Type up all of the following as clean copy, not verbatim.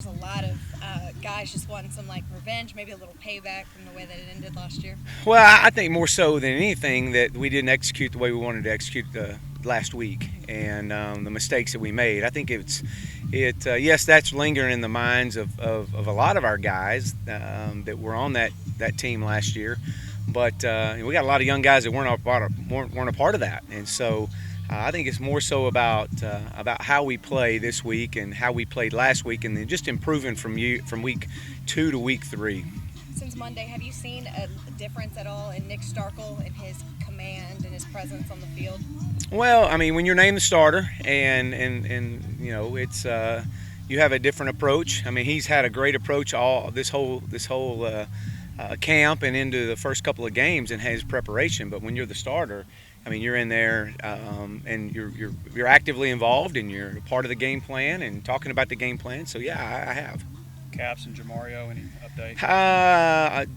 There's a lot of guys just wanting some like revenge, maybe a little payback from the way that it ended last year. Well, I think more so than anything that we didn't execute the way we wanted to execute the last week, and the mistakes that we made. I think yes, that's lingering in the minds of a lot of our guys that were on that team last year. But we got a lot of young guys that weren't a part of that, and so I think it's more so about how we play this week and how we played last week, and then just improving from week 2 to week 3. Since Monday, have you seen a difference at all in Nick Starkel and his command and his presence on the field? Well, I mean, when you're named the starter, and it's you have a different approach. I mean, he's had a great approach all this whole camp and into the first couple of games and his preparation. But when you're the starter, I mean, you're in there and you're actively involved and you're a part of the game plan and talking about the game plan. So yeah, I have. Caps and Jamario, any update?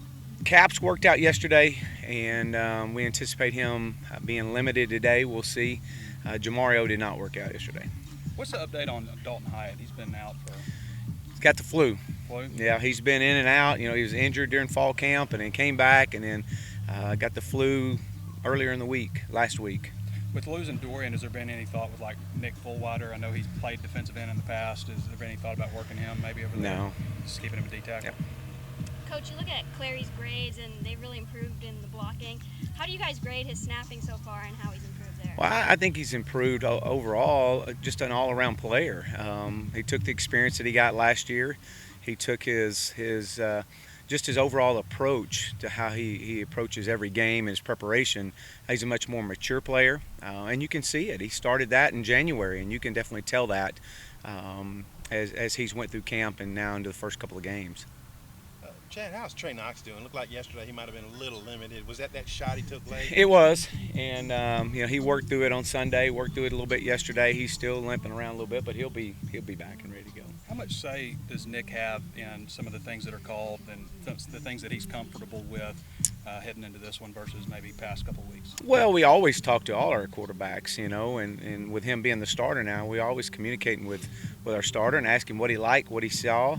Caps worked out yesterday, and we anticipate him being limited today. We'll see. Jamario did not work out yesterday. What's the update on Dalton Hyatt? He's been out for He's got the flu. flu. Yeah, he's been in and out. You know, he was injured during fall camp and then came back and then got the flu earlier in the week, last week. With losing Dorian, has there been any thought with like Nick Fullwider? I know he's played defensive end in the past. Has there been any thought about working him maybe over there? No. Just keeping him a D-tackle? Yep. Coach, you look at Clary's grades, and they've really improved in the blocking. How do you guys grade his snapping so far and how he's improved there? Well, I think he's improved overall, just an all-around player. He took the experience that he got last year. He took his just his overall approach to how he approaches every game and his preparation. He's a much more mature player, and you can see it. He started that in January, and you can definitely tell that as he's went through camp and now into the first couple of games. Chad, how's Trey Knox doing? Looked like yesterday he might have been a little limited. Was that shot he took late? It was, and he worked through it on Sunday, worked through it a little bit yesterday. He's still limping around a little bit, but he'll be back and ready to go. How much say does Nick have in some of the things that are called and the things that he's comfortable with heading into this one versus maybe past couple of weeks? Well, we always talk to all our quarterbacks, and with him being the starter now, we always communicating with our starter and ask him what he liked, what he saw.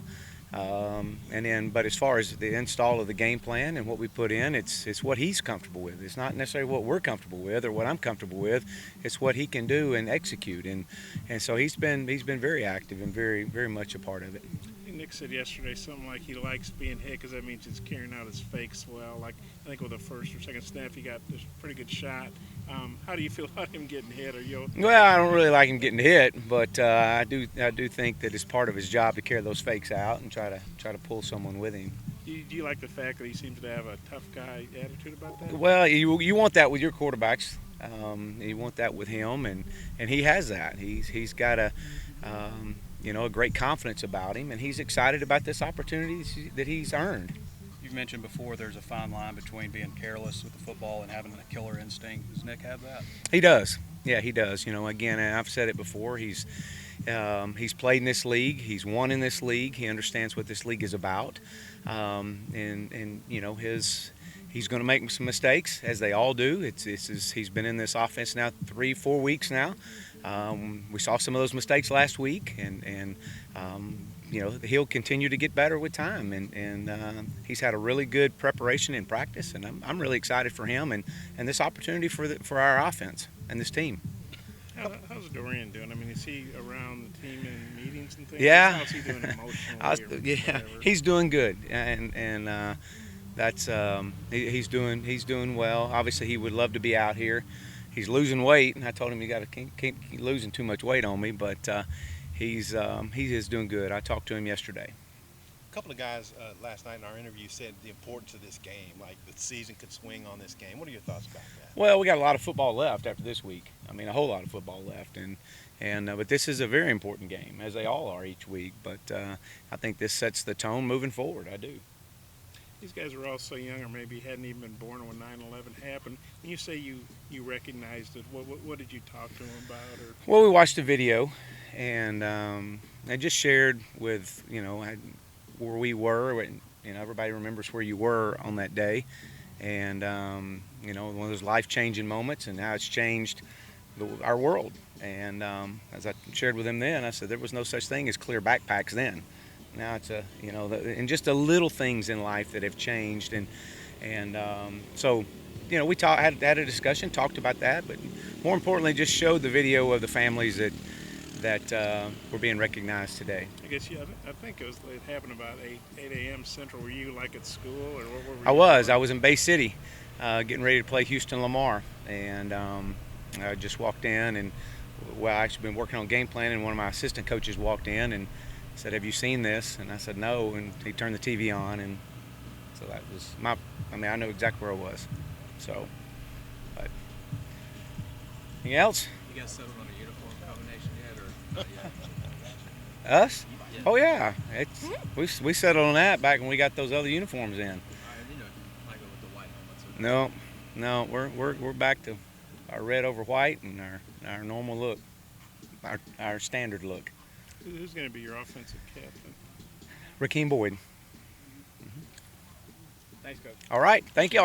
But as far as the install of the game plan and what we put in, it's what he's comfortable with. It's not necessarily what we're comfortable with or what I'm comfortable with. It's what he can do and execute, and so he's been very active and very very much a part of it. Nick said yesterday something like he likes being hit because that means he's carrying out his fakes well. Like I think with the first or second snap, he got this pretty good shot. How do you feel about him getting hit? Well, I don't really like him getting hit, but I do think that it's part of his job to carry those fakes out and try to pull someone with him. Do you like the fact that he seems to have a tough guy attitude about that? Well, you want that with your quarterbacks. You want that with him, and he has that. He's got a great confidence about him, and he's excited about this opportunity that he's earned. You've mentioned before there's a fine line between being careless with the football and having a killer instinct. Does Nick have that? He does. Yeah, he does. Again, and I've said it before. He's played in this league. He's won in this league. He understands what this league is about, he's going to make some mistakes, as they all do. He's been in this offense now 3-4 weeks now. We saw some of those mistakes last week, and he'll continue to get better with time. And he's had a really good preparation in practice, and I'm really excited for him and this opportunity for our offense and this team. How's Dorian doing? I mean, is he around the team in meetings and things? Yeah. How's he doing emotionally? He's doing good, and that's he's doing well. Obviously, he would love to be out here. He's losing weight, and I told him you can't keep losing too much weight on me, but he is doing good. I talked to him yesterday. A couple of guys last night in our interview said the importance of this game, like the season could swing on this game. What are your thoughts about that? Well, we got a lot of football left after this week. I mean, a whole lot of football left, but this is a very important game, as they all are each week. But I think this sets the tone moving forward. I do. These guys are all so young, or maybe hadn't even been born when 9/11 happened. When you say you recognized it, what did you talk to them about? Well, we watched the video, and I just shared with where we were. Everybody remembers where you were on that day, and one of those life-changing moments, and how it's changed our world. And as I shared with them then, I said there was no such thing as clear backpacks then. Now it's and just the little things in life that have changed, and so we had a discussion, talked about that, but more importantly, just showed the video of the families that were being recognized today. I guess I think it happened about 8 a.m. Central. Were you like at school or what were you? I was in Bay City, getting ready to play Houston Lamar, and I just walked in, and I actually been working on game plan, and one of my assistant coaches walked in and said, "Have you seen this?" And I said, "No," and he turned the TV on, and so that was I know exactly where I was. So, but anything else? You guys settled on a uniform combination yet, or not yet? Us? Oh yeah, we settled on that back when we got those other uniforms in. Might go with the white helmets. No, we're back to our red over white and our normal look, our standard look. Who's going to be your offensive captain? Rakeem Boyd. Thanks, Coach. All right, thank you all.